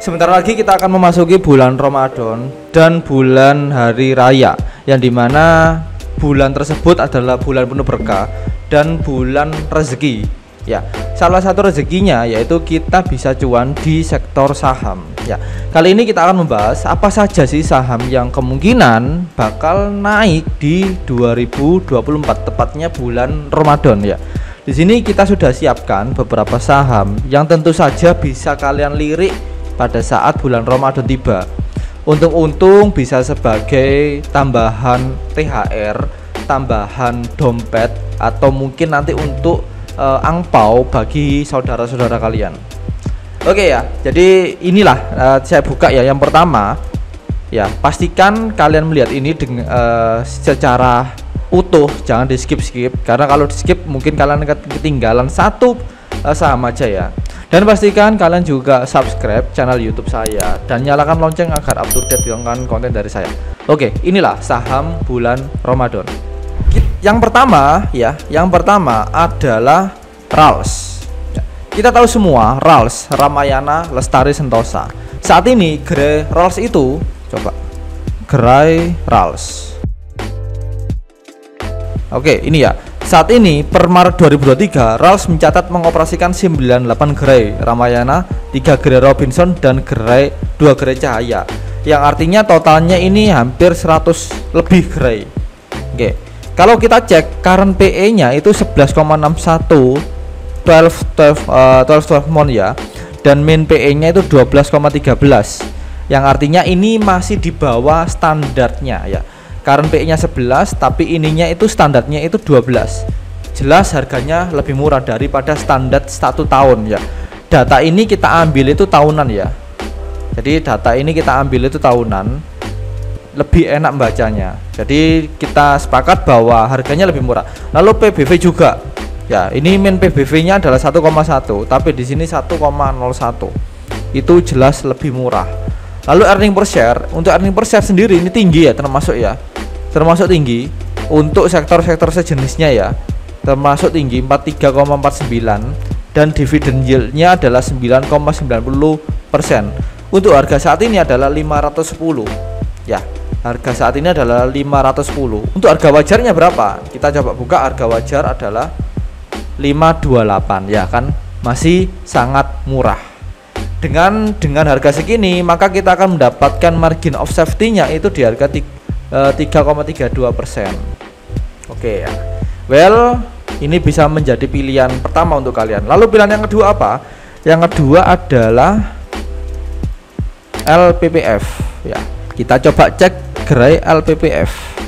Sebentar lagi kita akan memasuki bulan Ramadan dan bulan hari raya, yang dimana bulan tersebut adalah bulan penuh berkah dan bulan rezeki. Ya, salah satu rezekinya yaitu kita bisa cuan di sektor saham. Ya, kali ini kita akan membahas apa saja sih saham yang kemungkinan bakal naik di 2024, tepatnya bulan Ramadan ya. Di sini kita sudah siapkan beberapa saham yang tentu saja bisa kalian lirik pada saat bulan Ramadan tiba. Untung-untung bisa sebagai tambahan THR, tambahan dompet, atau mungkin nanti untuk angpau bagi saudara-saudara kalian. Oke ya, jadi inilah saya buka ya. Yang pertama ya, pastikan kalian melihat ini dengan secara utuh, jangan di skip-skip, karena kalau di skip mungkin kalian ketinggalan satu saham aja ya. Dan pastikan kalian juga subscribe channel YouTube saya dan nyalakan lonceng agar up to date dengan konten dari saya. Oke, inilah saham bulan Ramadan. Yang pertama adalah RALS. Kita tahu semua RALS, Ramayana Lestari Sentosa. Saat ini gerai RALS itu, coba gerai RALS. Oke, ini ya. Saat ini per Maret 2023, RALS mencatat mengoperasikan 98 gerai Ramayana, 3 gerai Robinson, dan 2 gerai Cahaya, yang artinya totalnya ini hampir 100 lebih gerai. Oke, kalau kita cek current PE nya itu 11,61 12 month ya, dan main PE nya itu 12,13, yang artinya ini masih di bawah standarnya ya. Current PE nya 11, tapi ininya itu standarnya itu 12. Jelas harganya lebih murah daripada standar 1 tahun ya. Data ini kita ambil itu tahunan ya. Jadi data ini kita ambil itu tahunan, lebih enak bacanya. Jadi kita sepakat bahwa harganya lebih murah. Lalu PBV juga. Ya, ini main PBV-nya adalah 1,1, tapi di sini 1,01. Itu jelas lebih murah. Lalu earning per share, untuk earning per share sendiri ini tinggi ya, termasuk tinggi untuk sektor-sektor sejenisnya ya, termasuk tinggi 43,49, dan dividen yield-nya adalah 9,90%. Untuk harga saat ini adalah 510 ya, harga saat ini adalah 510. Untuk harga wajarnya berapa? Kita coba buka. Harga wajar adalah 528 ya kan, masih sangat murah. Dengan harga segini, maka kita akan mendapatkan margin of safety-nya itu di harga 3,32%. Oke ya. Well, ini bisa menjadi pilihan pertama untuk kalian. Lalu pilihan yang kedua apa? Yang kedua adalah LPPF ya. Kita coba cek gerai LPPF.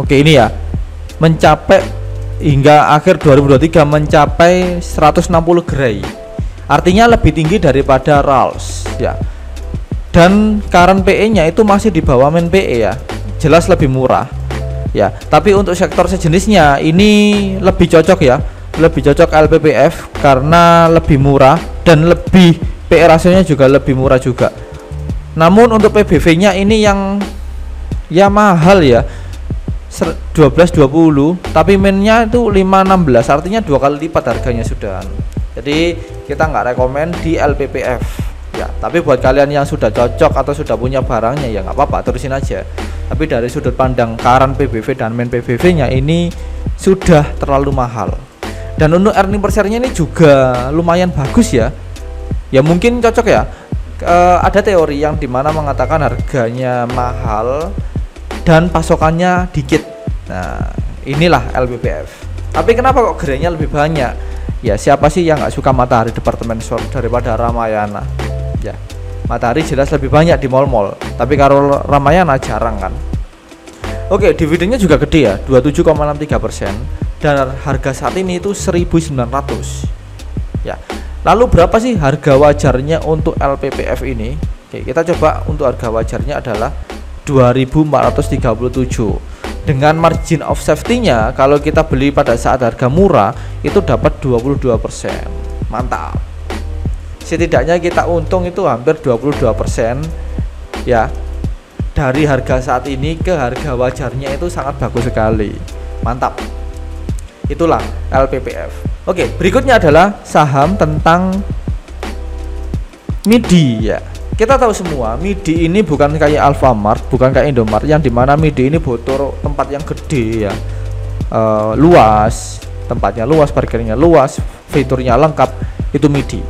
Oke, ini ya. Mencapai hingga akhir 2023 mencapai 160 gerai. Artinya lebih tinggi daripada RALS ya. Dan current PE-nya itu masih di bawah main PE ya. Jelas lebih murah ya. Tapi untuk sektor sejenisnya ini lebih cocok ya. Lebih cocok LPPF karena lebih murah dan lebih PE rasionya juga lebih murah juga. Namun untuk PBV-nya ini yang ya mahal ya. 1220, tapi mainnya itu 516, artinya 2 kali lipat harganya sudah. Jadi kita nggak rekomen di LPPF ya. Tapi buat kalian yang sudah cocok atau sudah punya barangnya ya nggak apa-apa, terusin aja. Tapi dari sudut pandang current PBV dan main PBV-nya ini sudah terlalu mahal. Dan untuk earning per share-nya ini juga lumayan bagus ya. Ya mungkin cocok ya. Ada teori yang dimana mengatakan harganya mahal dan pasokannya dikit. Nah, inilah LPPF. Tapi kenapa kok gerainya lebih banyak? Ya, siapa sih yang nggak suka Matahari Department Store daripada Ramayana? Ya, Matahari jelas lebih banyak di mall-mall, tapi kalau Ramayana jarang kan. Oke, dividennya juga gede ya, 27,63%, dan harga saat ini itu 1.900. Ya. Lalu berapa sih harga wajarnya untuk LPPF ini? Oke, kita coba. Untuk harga wajarnya adalah 2.437. Dengan margin of safety-nya kalau kita beli pada saat harga murah itu dapat 22%. Mantap. Setidaknya kita untung itu hampir 22% ya. Dari harga saat ini ke harga wajarnya itu sangat bagus sekali. Mantap. Itulah LPPF. Oke, berikutnya adalah saham tentang MIDI ya. Kita tahu semua MIDI ini bukan kayak Alfamart, bukan kayak Indomart yang dimana MIDI ini butuh tempat yang gede ya, luas, tempatnya luas, parkirnya luas, fiturnya lengkap, itu MIDI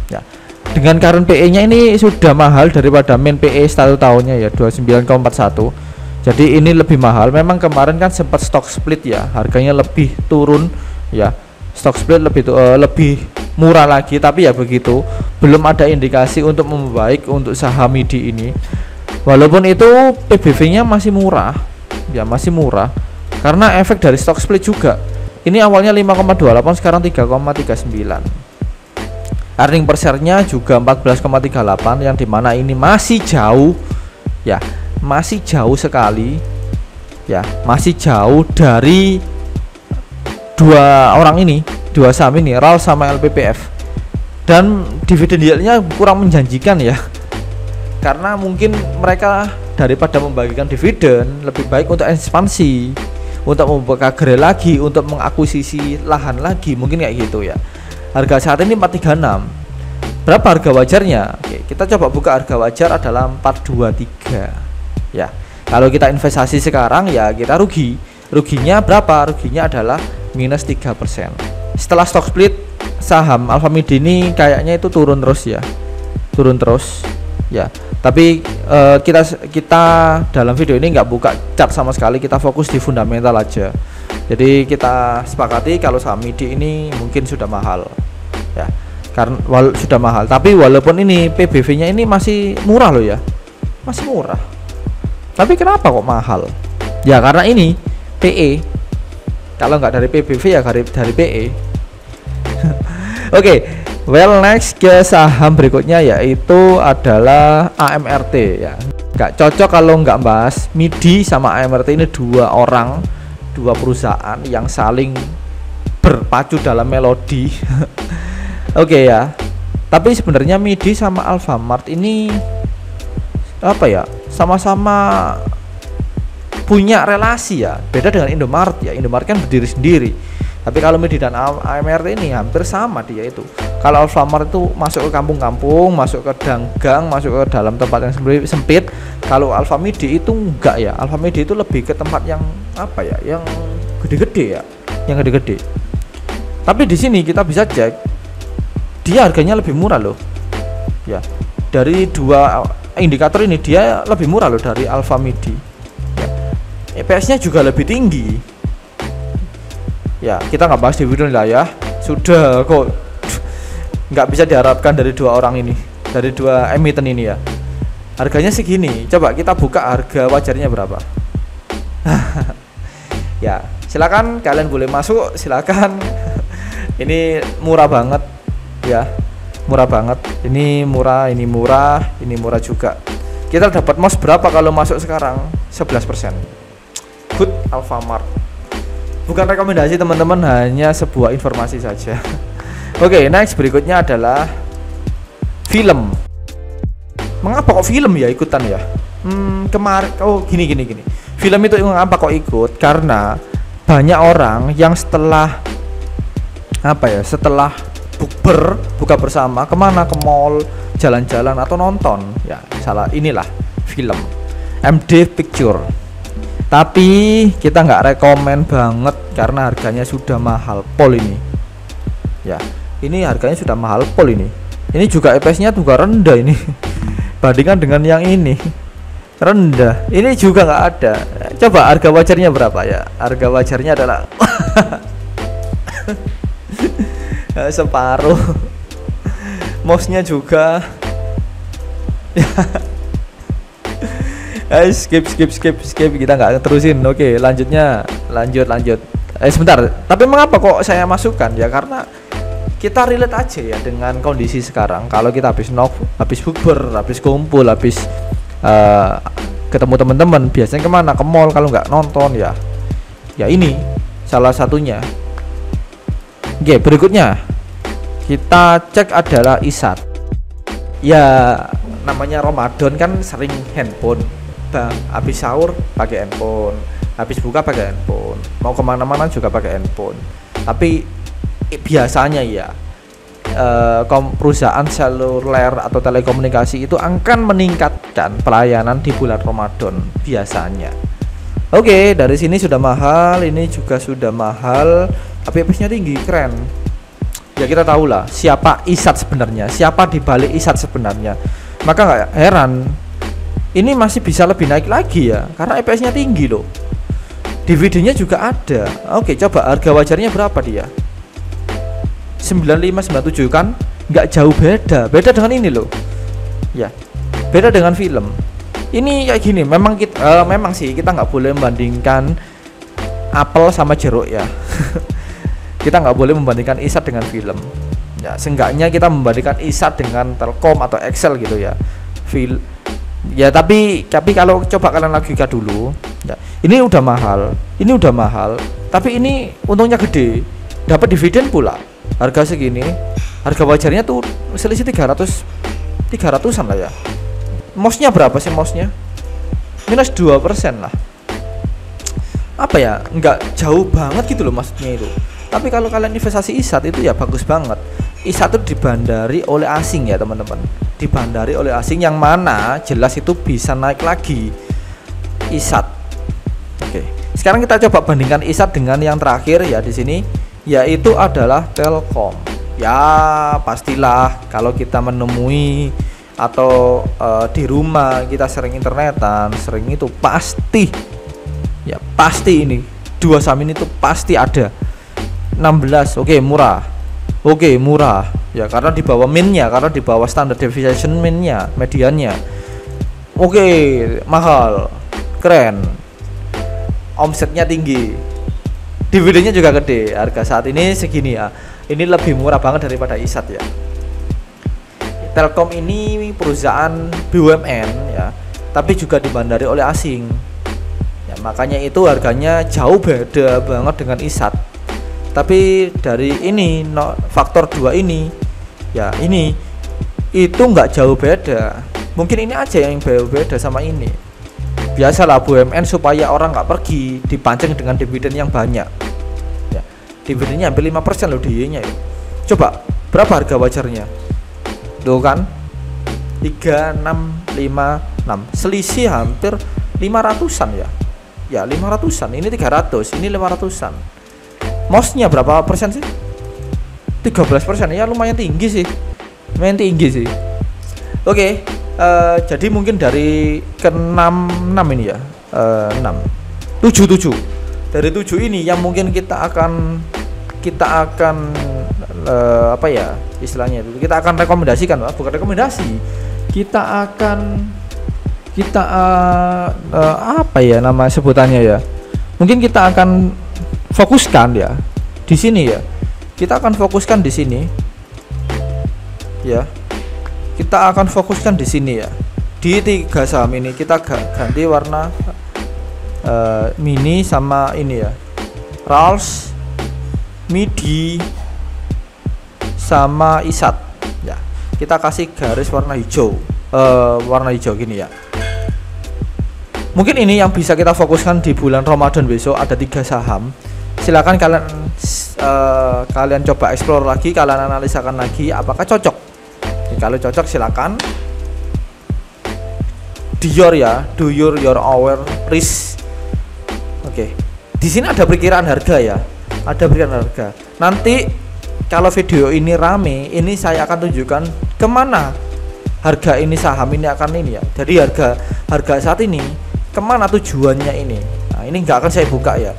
ya. Dengan current PE-nya ini sudah mahal daripada main PE 1 tahunnya ya, 29,41. Jadi ini lebih mahal. Memang kemarin kan sempat stock split ya, harganya lebih turun ya. Stock split lebih murah lagi, tapi ya begitu, belum ada indikasi untuk membaik untuk saham MIDI ini. Walaupun itu PBV-nya masih murah ya, masih murah karena efek dari stock split juga. Ini awalnya 5,28, sekarang 3,39. Earning per share-nya juga 14,38, yang dimana ini masih jauh ya, masih jauh sekali ya, masih jauh dari dua orang ini, dua saham ini, RAL sama LPPF. Dan dividen yield-nya kurang menjanjikan ya, karena mungkin mereka daripada membagikan dividen lebih baik untuk ekspansi, untuk membuka gerai lagi, untuk mengakuisisi lahan lagi, mungkin kayak gitu ya. Harga saat ini 436. Berapa harga wajarnya? Oke, kita coba buka harga wajar adalah 423 ya. Kalau kita investasi sekarang ya kita rugi. Ruginya berapa? Ruginya adalah minus 3%. Setelah stock split, saham Alfamidi ini kayaknya itu turun terus ya, turun terus ya. Tapi kita dalam video ini nggak buka chart sama sekali, kita fokus di fundamental aja. Jadi kita sepakati kalau saham MIDI ini mungkin sudah mahal ya, karena sudah mahal. Tapi walaupun ini PBV-nya ini masih murah loh ya, masih murah. Tapi kenapa kok mahal? Ya karena ini PE. Kalau nggak dari PBV ya dari PE. Oke, well next ke saham berikutnya yaitu adalah AMRT ya. Nggak cocok kalau nggak bahas MIDI sama AMRT. Ini dua orang, dua perusahaan yang saling berpacu dalam melodi. Oke ya. Tapi sebenarnya MIDI sama Alfamart ini apa ya? Sama-sama punya relasi ya. Beda dengan Indomart ya. Indomart kan berdiri sendiri. Tapi kalau MIDI dan AMRT ini hampir sama dia itu. Kalau Alfamart itu masuk ke kampung-kampung, masuk ke gang-gang, masuk ke dalam tempat yang sempit. Kalau Alfamidi itu enggak ya. Alfamidi itu lebih ke tempat yang apa ya? Yang gede-gede ya, yang gede-gede. Tapi di sini kita bisa cek, dia harganya lebih murah loh. Ya, dari dua indikator ini dia lebih murah loh dari Alfamidi. Ya. EPS-nya juga lebih tinggi. Ya, kita nggak bahas dividen lah ya. Sudah kok, nggak bisa diharapkan dari dua orang ini, dari dua emiten ini ya. Harganya segini. Coba kita buka harga wajarnya berapa. Ya, silakan kalian boleh masuk, silakan. Ini murah banget ya, murah banget. Ini murah, ini murah, ini murah juga. Kita dapat MOS berapa kalau masuk sekarang? 11%. Good Alfamart. Bukan rekomendasi teman-teman, hanya sebuah informasi saja. Oke, next berikutnya adalah film. Mengapa kok film ya ikutan ya? Kemarin gini. Film itu mengapa kok ikut? Karena banyak orang yang setelah setelah bukber, buka bersama, kemana, ke mall, jalan-jalan atau nonton ya, salah inilah film MD Picture. Tapi kita nggak rekomen banget karena harganya sudah mahal pol ini ya. Ini harganya sudah mahal pol ini. Ini juga EPS-nya juga rendah ini. Bandingkan dengan yang ini rendah. Ini juga nggak ada. Coba harga wajarnya berapa ya? Harga wajarnya adalah separuh. Mouse-nya juga. Skip kita nggak terusin. Oke, lanjut. Sebentar. Tapi mengapa kok saya masukkan ya? Karena kita relate aja ya dengan kondisi sekarang. Kalau kita habis bukber, habis kumpul, habis ketemu teman-teman, biasanya kemana? Ke mall. Kalau nggak nonton ya ini salah satunya. Oke, berikutnya kita cek adalah ISAT. Ya namanya Ramadan kan sering handphone. Habis sahur pakai handphone, habis buka pakai handphone, mau kemana-mana juga pakai handphone. Tapi biasanya ya perusahaan seluler atau telekomunikasi itu akan meningkatkan pelayanan di bulan Ramadan biasanya. Oke, dari sini sudah mahal, ini juga sudah mahal, tapi FPS-nya tinggi, keren. Ya kita tahu lah siapa Isat sebenarnya, siapa di balik Isat sebenarnya. Maka nggak heran ini masih bisa lebih naik lagi ya, karena FPS-nya tinggi loh. Dividennya juga ada. Oke, coba harga wajarnya berapa dia? 9597 kan? Nggak jauh beda dengan ini loh. Ya, beda dengan film. Ini kayak gini. Memang kita, memang sih kita nggak boleh membandingkan apel sama jeruk ya. Kita nggak boleh membandingkan Isat dengan film. Ya, seenggaknya kita membandingkan Isat dengan Telkom atau Excel gitu ya. Ya tapi kalau coba kalian logika dulu, ya, ini udah mahal, tapi ini untungnya gede, dapat dividen pula. Harga segini, harga wajarnya tuh selisih 300-an lah ya. MOS-nya berapa sih MOS-nya? Minus 2% lah. Apa ya? Nggak jauh banget gitu loh maksudnya itu. Tapi kalau kalian investasi Isat itu ya bagus banget. Isat itu dibandari oleh asing ya teman-teman. Dibandari oleh asing yang mana jelas itu bisa naik lagi. Isat. Oke. Sekarang kita coba bandingkan Isat dengan yang terakhir ya di sini, yaitu adalah Telkom. Ya pastilah kalau kita menemui atau di rumah kita sering internetan, sering itu pasti ini dua saham ini tuh pasti ada. 16, oke, murah ya, karena di bawah min-nya, karena di bawah standard deviation min-nya, mediannya. Oke, mahal, keren, omsetnya tinggi, dividennya juga gede. Harga saat ini segini ya, ini lebih murah banget daripada Isat ya. Telkom ini perusahaan BUMN ya, tapi juga dibandari oleh asing ya, makanya itu harganya jauh beda banget dengan Isat. Tapi dari ini faktor 2 ini ya, ini itu nggak jauh beda. Mungkin ini aja yang beda sama ini. Biasalah BUMN supaya orang nggak pergi dipancing dengan dividen yang banyak ya. Dividennya hampir 5% loh DIY-nya ya. Coba berapa harga wajarnya tuh kan, 3656, selisih hampir 500-an ya. Ya 500-an, ini 300, ini 500-an. MOS-nya berapa persen sih? 13% ya, lumayan tinggi sih. Oke, jadi mungkin dari ke-6 ini ya, 7 dari 7 ini yang mungkin kita akan apa ya istilahnya itu, kita akan rekomendasikan, bukan rekomendasi, kita akan apa ya nama sebutannya ya, mungkin kita akan fokuskan ya di sini ya. Kita akan fokuskan di sini ya. Kita akan fokuskan di sini ya. Di 3 saham ini kita ganti warna mini sama ini ya. Rals, MIDI sama Isat ya. Kita kasih garis warna hijau. Warna hijau gini ya. Mungkin ini yang bisa kita fokuskan di bulan Ramadan besok. Ada 3 saham. Silakan kalian coba explore lagi, kalian analisakan lagi apakah cocok. Kalau cocok silakan do your our risk. Oke. Di sini ada perkiraan harga ya. Ada perkiraan harga. Nanti kalau video ini rame, ini saya akan tunjukkan kemana harga ini saham ini akan ini ya. Jadi harga saat ini kemana tujuannya ini. Nah, ini nggak akan saya buka ya.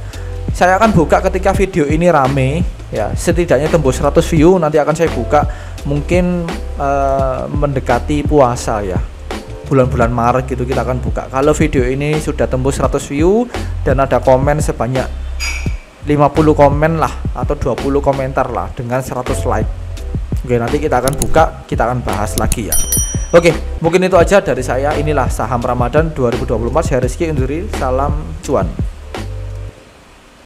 Saya akan buka ketika video ini rame ya, setidaknya tembus 100 view, nanti akan saya buka. Mungkin mendekati puasa ya, bulan-bulan Maret gitu kita akan buka. Kalau video ini sudah tembus 100 view dan ada komen sebanyak 50 komen lah atau 20 komentar lah dengan 100 like. Oke, nanti kita akan buka, kita akan bahas lagi ya. Oke, mungkin itu aja dari saya. Inilah saham Ramadan 2024. Saya Rizky undur diri. Salam cuan.